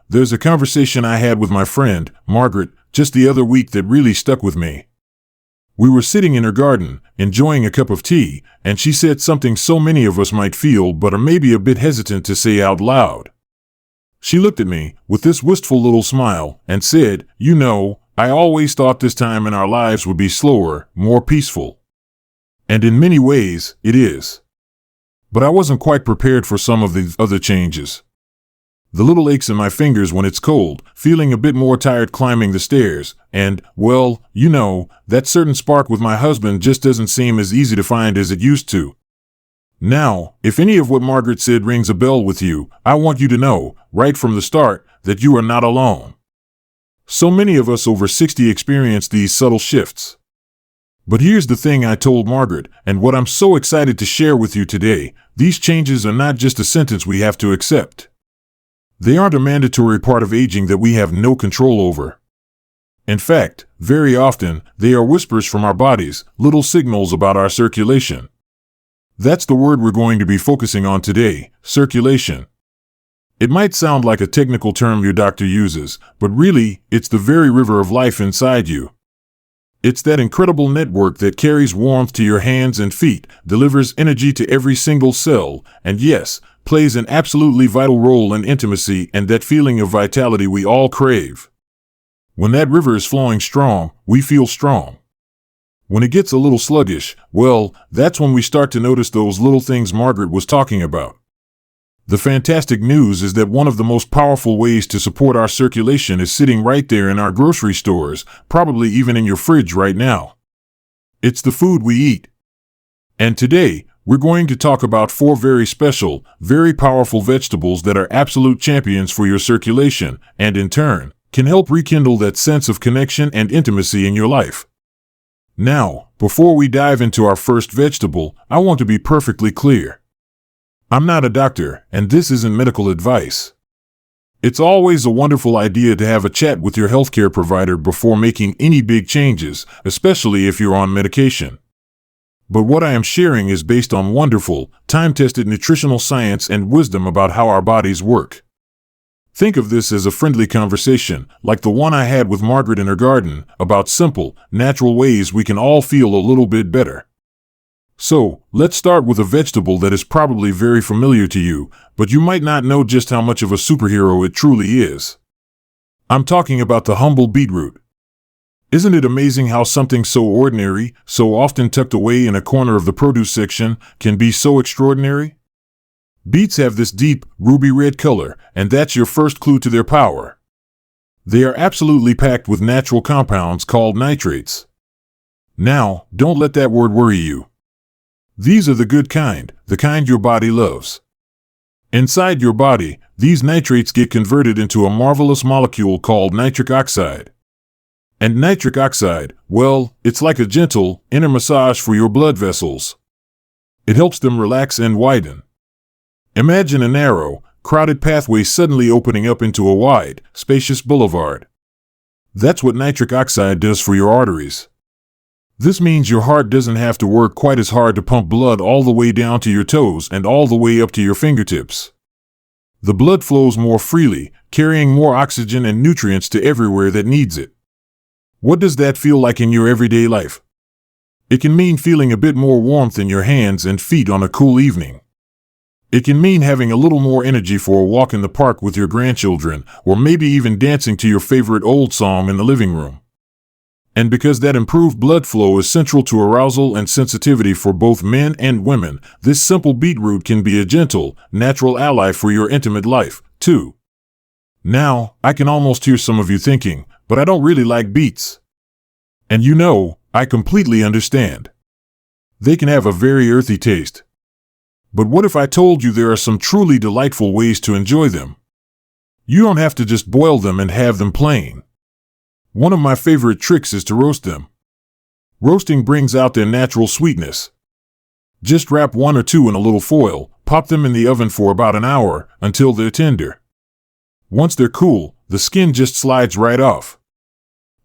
There's a conversation I had with my friend, Margaret, just the other week that really stuck with me. We were sitting in her garden, enjoying a cup of tea, and she said something so many of us might feel but are maybe a bit hesitant to say out loud. She looked at me, with this wistful little smile, and said, I always thought this time in our lives would be slower, more peaceful. And in many ways, it is. But I wasn't quite prepared for some of the other changes. The little aches in my fingers when it's cold, feeling a bit more tired climbing the stairs, and, that certain spark with my husband just doesn't seem as easy to find as it used to. Now, if any of what Margaret said rings a bell with you, I want you to know, right from the start, that you are not alone. So many of us over 60 experience these subtle shifts. But here's the thing I told Margaret, and what I'm so excited to share with you today: these changes are not just a sentence we have to accept. They aren't a mandatory part of aging that we have no control over. In fact, very often, they are whispers from our bodies, little signals about our circulation. That's the word we're going to be focusing on today: circulation. It might sound like a technical term your doctor uses, but really, it's the very river of life inside you. It's that incredible network that carries warmth to your hands and feet, delivers energy to every single cell, and yes, plays an absolutely vital role in intimacy and that feeling of vitality we all crave. When that river is flowing strong, we feel strong. When it gets a little sluggish, that's when we start to notice those little things Margaret was talking about. The fantastic news is that one of the most powerful ways to support our circulation is sitting right there in our grocery stores, probably even in your fridge right now. It's the food we eat. And today, we're going to talk about 4 very special, very powerful vegetables that are absolute champions for your circulation, and in turn, can help rekindle that sense of connection and intimacy in your life. Now, before we dive into our first vegetable, I want to be perfectly clear. I'm not a doctor, and this isn't medical advice. It's always a wonderful idea to have a chat with your healthcare provider before making any big changes, especially if you're on medication. But what I am sharing is based on wonderful, time-tested nutritional science and wisdom about how our bodies work. Think of this as a friendly conversation, like the one I had with Margaret in her garden, about simple, natural ways we can all feel a little bit better. So, let's start with a vegetable that is probably very familiar to you, but you might not know just how much of a superhero it truly is. I'm talking about the humble beetroot. Isn't it amazing how something so ordinary, so often tucked away in a corner of the produce section, can be so extraordinary? Beets have this deep, ruby red color, and that's your first clue to their power. They are absolutely packed with natural compounds called nitrates. Now, don't let that word worry you. These are the good kind, the kind your body loves. Inside your body, these nitrates get converted into a marvelous molecule called nitric oxide. And nitric oxide, it's like a gentle, inner massage for your blood vessels. It helps them relax and widen. Imagine a narrow, crowded pathway suddenly opening up into a wide, spacious boulevard. That's what nitric oxide does for your arteries. This means your heart doesn't have to work quite as hard to pump blood all the way down to your toes and all the way up to your fingertips. The blood flows more freely, carrying more oxygen and nutrients to everywhere that needs it. What does that feel like in your everyday life? It can mean feeling a bit more warmth in your hands and feet on a cool evening. It can mean having a little more energy for a walk in the park with your grandchildren, or maybe even dancing to your favorite old song in the living room. And because that improved blood flow is central to arousal and sensitivity for both men and women, this simple beetroot can be a gentle, natural ally for your intimate life, too. Now, I can almost hear some of you thinking, but I don't really like beets. And I completely understand. They can have a very earthy taste. But what if I told you there are some truly delightful ways to enjoy them? You don't have to just boil them and have them plain. One of my favorite tricks is to roast them. Roasting brings out their natural sweetness. Just wrap 1 or 2 in a little foil, pop them in the oven for about an hour, until they're tender. Once they're cool, the skin just slides right off.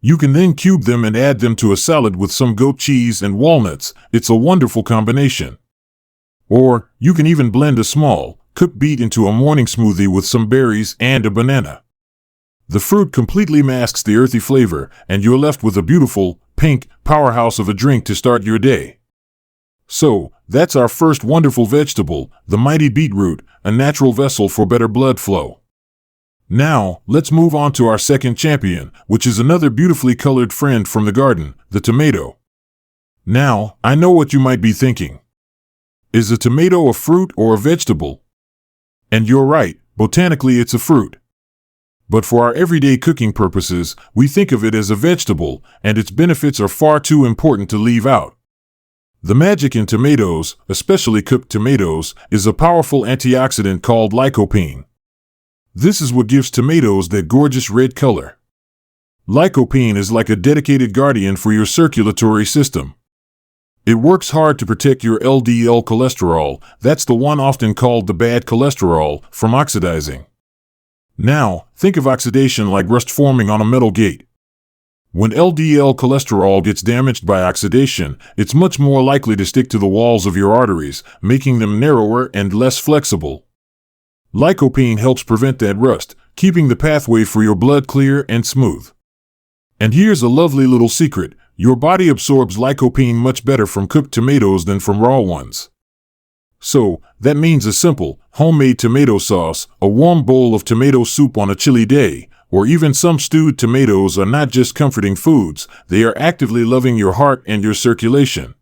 You can then cube them and add them to a salad with some goat cheese and walnuts. It's a wonderful combination. Or, you can even blend a small, cooked beet into a morning smoothie with some berries and a banana. The fruit completely masks the earthy flavor, and you're left with a beautiful, pink powerhouse of a drink to start your day. So, that's our first wonderful vegetable, the mighty beetroot, a natural vessel for better blood flow. Now, let's move on to our second champion, which is another beautifully colored friend from the garden, the tomato. Now, I know what you might be thinking. Is a tomato a fruit or a vegetable? And you're right, botanically it's a fruit. But for our everyday cooking purposes, we think of it as a vegetable, and its benefits are far too important to leave out. The magic in tomatoes, especially cooked tomatoes, is a powerful antioxidant called lycopene. This is what gives tomatoes that gorgeous red color. Lycopene is like a dedicated guardian for your circulatory system. It works hard to protect your LDL cholesterol, that's the one often called the bad cholesterol, from oxidizing. Now, think of oxidation like rust forming on a metal gate. When LDL cholesterol gets damaged by oxidation, it's much more likely to stick to the walls of your arteries, making them narrower and less flexible. Lycopene helps prevent that rust, keeping the pathway for your blood clear and smooth. And here's a lovely little secret: your body absorbs lycopene much better from cooked tomatoes than from raw ones. So, that means a simple, homemade tomato sauce, a warm bowl of tomato soup on a chilly day, or even some stewed tomatoes are not just comforting foods, they are actively loving your heart and your circulation.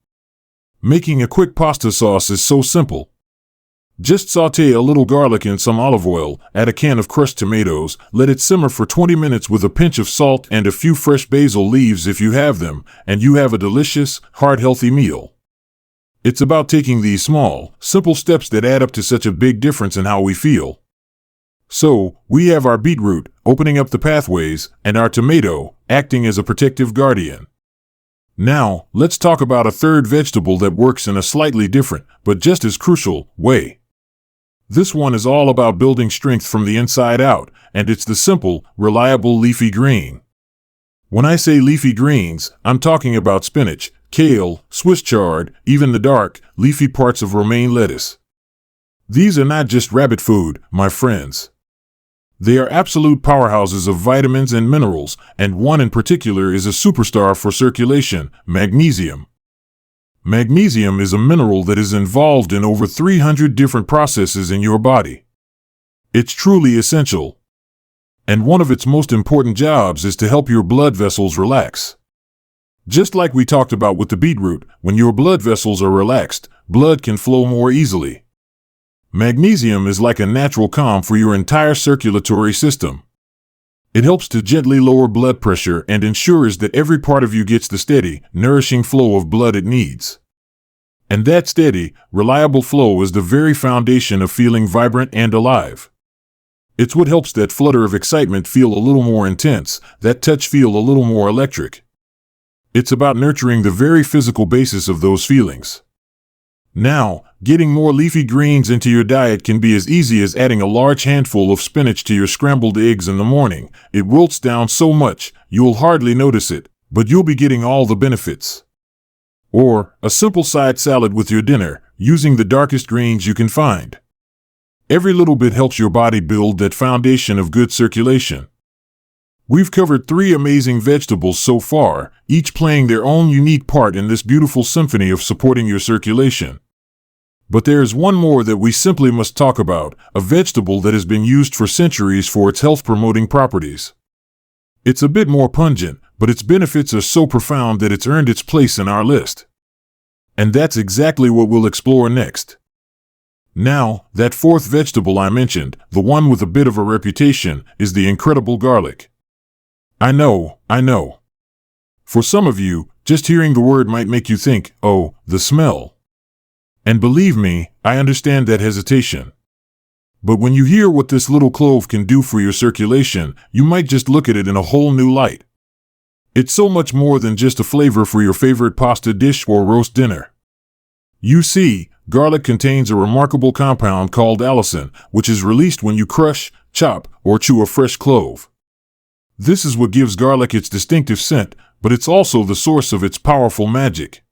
Making a quick pasta sauce is so simple. Just sauté a little garlic in some olive oil, add a can of crushed tomatoes, let it simmer for 20 minutes with a pinch of salt and a few fresh basil leaves if you have them, and you have a delicious, heart-healthy meal. It's about taking these small, simple steps that add up to such a big difference in how we feel. So, we have our beetroot, opening up the pathways, and our tomato, acting as a protective guardian. Now, let's talk about a third vegetable that works in a slightly different, but just as crucial, way. This one is all about building strength from the inside out, and it's the simple, reliable leafy green. When I say leafy greens, I'm talking about spinach, kale, Swiss chard, even the dark, leafy parts of romaine lettuce. These are not just rabbit food, my friends. They are absolute powerhouses of vitamins and minerals, and one in particular is a superstar for circulation: magnesium. Magnesium is a mineral that is involved in over 300 different processes in your body. It's truly essential. And one of its most important jobs is to help your blood vessels relax. Just like we talked about with the beetroot, when your blood vessels are relaxed, blood can flow more easily. Magnesium is like a natural calm for your entire circulatory system. It helps to gently lower blood pressure and ensures that every part of you gets the steady, nourishing flow of blood it needs. And that steady, reliable flow is the very foundation of feeling vibrant and alive. It's what helps that flutter of excitement feel a little more intense, that touch feel a little more electric. It's about nurturing the very physical basis of those feelings. Now, getting more leafy greens into your diet can be as easy as adding a large handful of spinach to your scrambled eggs in the morning. It wilts down so much, you'll hardly notice it, but you'll be getting all the benefits. Or, a simple side salad with your dinner, using the darkest greens you can find. Every little bit helps your body build that foundation of good circulation. We've covered 3 amazing vegetables so far, each playing their own unique part in this beautiful symphony of supporting your circulation. But there's one more that we simply must talk about, a vegetable that has been used for centuries for its health-promoting properties. It's a bit more pungent, but its benefits are so profound that it's earned its place in our list. And that's exactly what we'll explore next. Now, that fourth vegetable I mentioned, the one with a bit of a reputation, is the incredible garlic. I know. For some of you, just hearing the word might make you think, oh, the smell. And believe me, I understand that hesitation. But when you hear what this little clove can do for your circulation, you might just look at it in a whole new light. It's so much more than just a flavor for your favorite pasta dish or roast dinner. You see, garlic contains a remarkable compound called allicin, which is released when you crush, chop, or chew a fresh clove. This is what gives garlic its distinctive scent, but it's also the source of its powerful magic.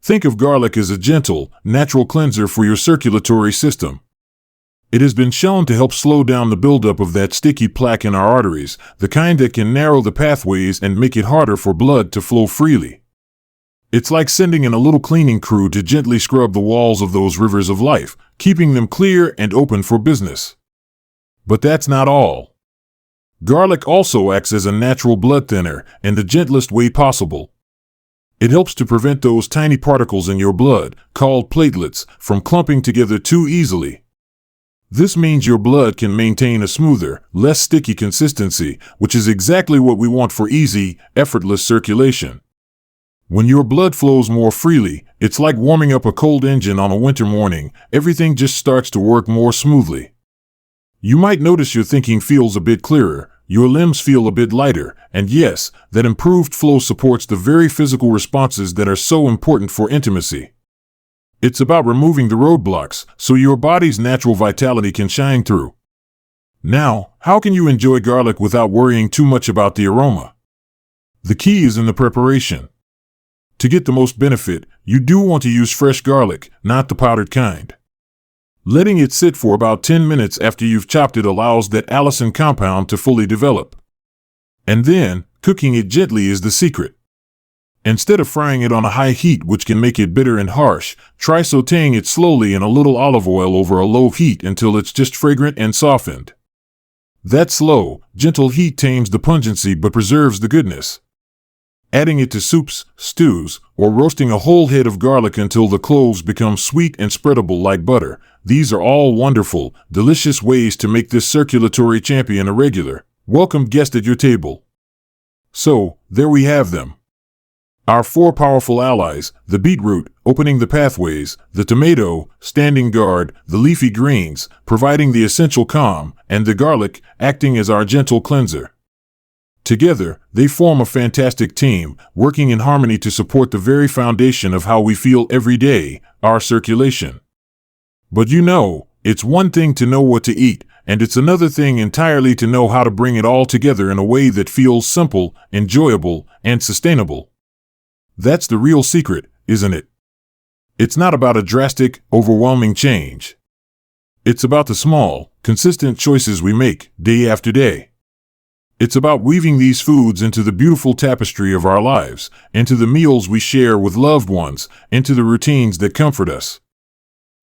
Think of garlic as a gentle, natural cleanser for your circulatory system. It has been shown to help slow down the buildup of that sticky plaque in our arteries, the kind that can narrow the pathways and make it harder for blood to flow freely. It's like sending in a little cleaning crew to gently scrub the walls of those rivers of life, keeping them clear and open for business. But that's not all. Garlic also acts as a natural blood thinner in the gentlest way possible. It helps to prevent those tiny particles in your blood, called platelets, from clumping together too easily. This means your blood can maintain a smoother, less sticky consistency, which is exactly what we want for easy, effortless circulation. When your blood flows more freely, it's like warming up a cold engine on a winter morning. Everything just starts to work more smoothly. You might notice your thinking feels a bit clearer, your limbs feel a bit lighter, and yes, that improved flow supports the very physical responses that are so important for intimacy. It's about removing the roadblocks so your body's natural vitality can shine through. Now, how can you enjoy garlic without worrying too much about the aroma? The key is in the preparation. To get the most benefit, you do want to use fresh garlic, not the powdered kind. Letting it sit for about 10 minutes after you've chopped it allows that allicin compound to fully develop. And then, cooking it gently is the secret. Instead of frying it on a high heat, which can make it bitter and harsh, try sautéing it slowly in a little olive oil over a low heat until it's just fragrant and softened. That slow, gentle heat tames the pungency but preserves the goodness. Adding it to soups, stews, or roasting a whole head of garlic until the cloves become sweet and spreadable like butter, these are all wonderful, delicious ways to make this circulatory champion a regular, welcome guest at your table. So, there we have them. Our 4 powerful allies: the beetroot, opening the pathways; the tomato, standing guard; the leafy greens, providing the essential calm; and the garlic, acting as our gentle cleanser. Together, they form a fantastic team, working in harmony to support the very foundation of how we feel every day, our circulation. But it's one thing to know what to eat, and it's another thing entirely to know how to bring it all together in a way that feels simple, enjoyable, and sustainable. That's the real secret, isn't it? It's not about a drastic, overwhelming change. It's about the small, consistent choices we make, day after day. It's about weaving these foods into the beautiful tapestry of our lives, into the meals we share with loved ones, into the routines that comfort us.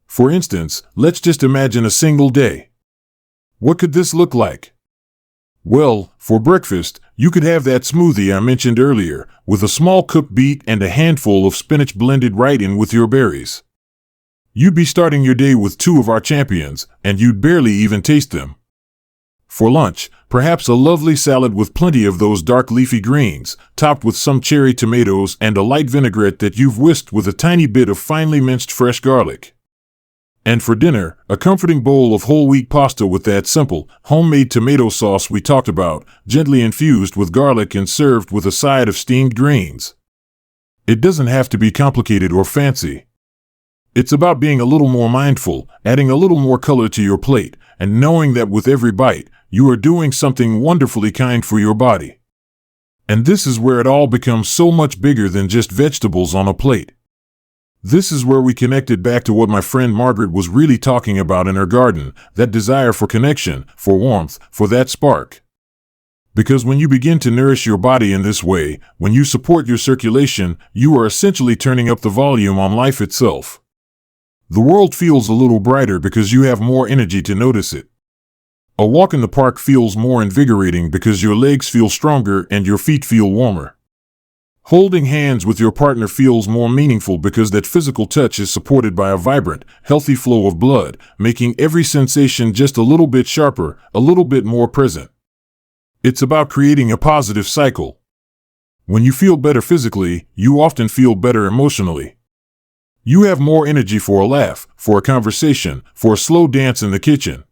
For instance, let's just imagine a single day. What could this look like? Well, for breakfast, you could have that smoothie I mentioned earlier, with a small cooked beet and a handful of spinach blended right in with your berries. You'd be starting your day with 2 of our champions, and you'd barely even taste them. For lunch, perhaps a lovely salad with plenty of those dark leafy greens, topped with some cherry tomatoes and a light vinaigrette that you've whisked with a tiny bit of finely minced fresh garlic. And for dinner, a comforting bowl of whole wheat pasta with that simple, homemade tomato sauce we talked about, gently infused with garlic and served with a side of steamed greens. It doesn't have to be complicated or fancy. It's about being a little more mindful, adding a little more color to your plate, and knowing that with every bite, you are doing something wonderfully kind for your body. And this is where it all becomes so much bigger than just vegetables on a plate. This is where we connected back to what my friend Margaret was really talking about in her garden, that desire for connection, for warmth, for that spark. Because when you begin to nourish your body in this way, when you support your circulation, you are essentially turning up the volume on life itself. The world feels a little brighter because you have more energy to notice it. A walk in the park feels more invigorating because your legs feel stronger and your feet feel warmer. Holding hands with your partner feels more meaningful because that physical touch is supported by a vibrant, healthy flow of blood, making every sensation just a little bit sharper, a little bit more present. It's about creating a positive cycle. When you feel better physically, you often feel better emotionally. You have more energy for a laugh, for a conversation, for a slow dance in the kitchen.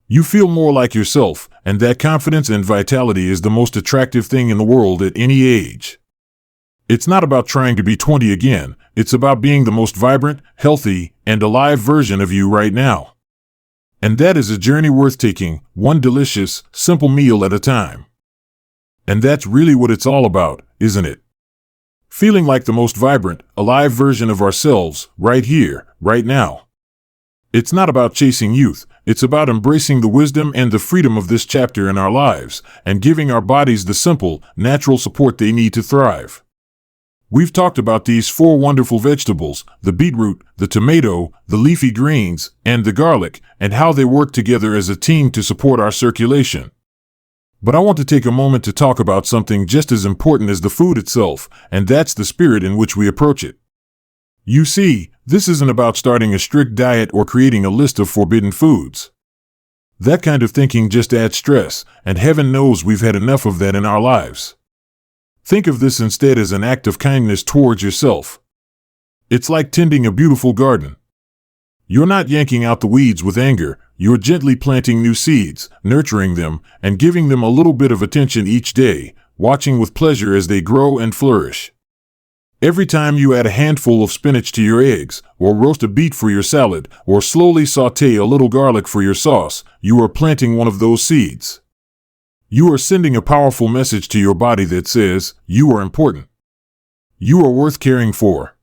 You feel more like yourself, and that confidence and vitality is the most attractive thing in the world at any age. It's not about trying to be 20 again, it's about being the most vibrant, healthy, and alive version of you right now. And that is a journey worth taking, one delicious, simple meal at a time. And that's really what it's all about, isn't it? Feeling like the most vibrant, alive version of ourselves, right here, right now. It's not about chasing youth, It's about embracing the wisdom and the freedom of this chapter in our lives and giving our bodies the simple, natural support they need to thrive. We've talked about these 4 wonderful vegetables, the beetroot, the tomato, the leafy greens, and the garlic, and how they work together as a team to support our circulation. But I want to take a moment to talk about something just as important as the food itself, and that's the spirit in which we approach it. You see, this isn't about starting a strict diet or creating a list of forbidden foods. That kind of thinking just adds stress, and heaven knows we've had enough of that in our lives. Think of this instead as an act of kindness towards yourself. It's like tending a beautiful garden. You're not yanking out the weeds with anger, you're gently planting new seeds, nurturing them, and giving them a little bit of attention each day, watching with pleasure as they grow and flourish. Every time you add a handful of spinach to your eggs, or roast a beet for your salad, or slowly saute a little garlic for your sauce, you are planting one of those seeds. You are sending a powerful message to your body that says, you are important. You are worth caring for.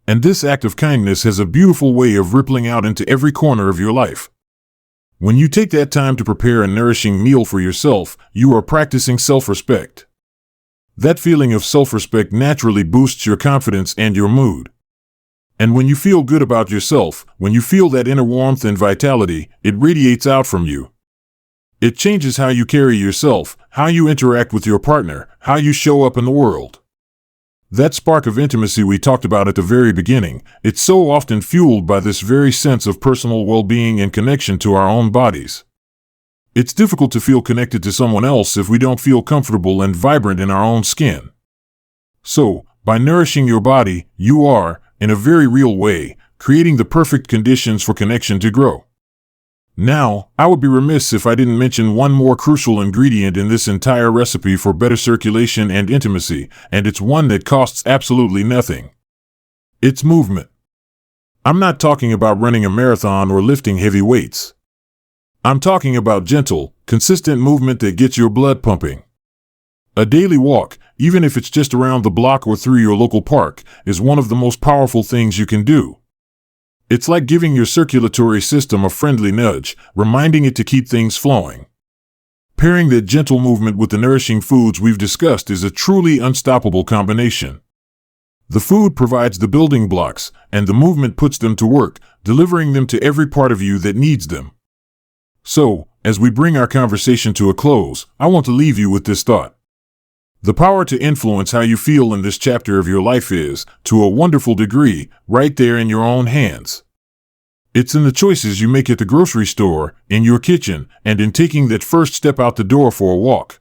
And this act of kindness has a beautiful way of rippling out into every corner of your life. When you take that time to prepare a nourishing meal for yourself, you are practicing self-respect. That feeling of self-respect naturally boosts your confidence and your mood. And when you feel good about yourself, when you feel that inner warmth and vitality, it radiates out from you. It changes how you carry yourself, how you interact with your partner, how you show up in the world. That spark of intimacy we talked about at the very beginning, it's so often fueled by this very sense of personal well-being and connection to our own bodies. It's difficult to feel connected to someone else if we don't feel comfortable and vibrant in our own skin. So, by nourishing your body, you are, in a very real way, creating the perfect conditions for connection to grow. Now, I would be remiss if I didn't mention one more crucial ingredient in this entire recipe for better circulation and intimacy, and it's one that costs absolutely nothing. It's movement. I'm not talking about running a marathon or lifting heavy weights. I'm talking about gentle, consistent movement that gets your blood pumping. A daily walk, even if it's just around the block or through your local park, is one of the most powerful things you can do. It's like giving your circulatory system a friendly nudge, reminding it to keep things flowing. Pairing that gentle movement with the nourishing foods we've discussed is a truly unstoppable combination. The food provides the building blocks, and the movement puts them to work, delivering them to every part of you that needs them. So, as we bring our conversation to a close, I want to leave you with this thought. The power to influence how you feel in this chapter of your life is, to a wonderful degree, right there in your own hands. It's in the choices you make at the grocery store, in your kitchen, and in taking that first step out the door for a walk.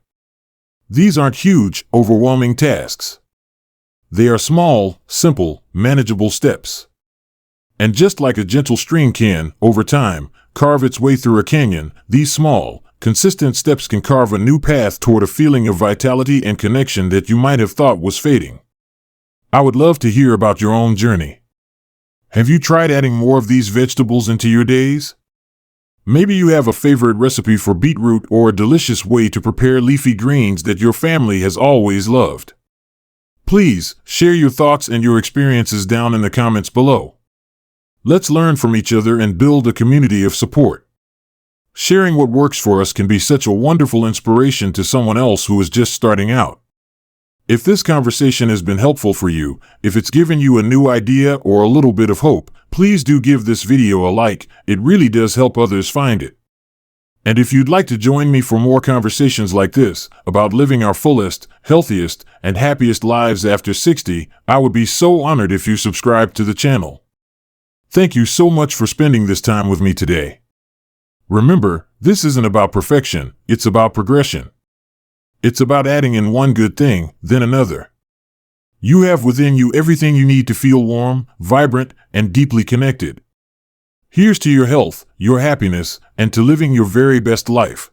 These aren't huge, overwhelming tasks. They are small, simple, manageable steps. And just like a gentle stream can, over time, carve its way through a canyon, these small, consistent steps can carve a new path toward a feeling of vitality and connection that you might have thought was fading. I would love to hear about your own journey. Have you tried adding more of these vegetables into your days? Maybe you have a favorite recipe for beetroot or a delicious way to prepare leafy greens that your family has always loved. Please, share your thoughts and your experiences down in the comments below. Let's learn from each other and build a community of support. Sharing what works for us can be such a wonderful inspiration to someone else who is just starting out. If this conversation has been helpful for you, if it's given you a new idea or a little bit of hope, please do give this video a like. It really does help others find it. And if you'd like to join me for more conversations like this, about living our fullest, healthiest, and happiest lives after 60, I would be so honored if you subscribe to the channel. Thank you so much for spending this time with me today. Remember, this isn't about perfection, it's about progression. It's about adding in one good thing, then another. You have within you everything you need to feel warm, vibrant, and deeply connected. Here's to your health, your happiness, and to living your very best life.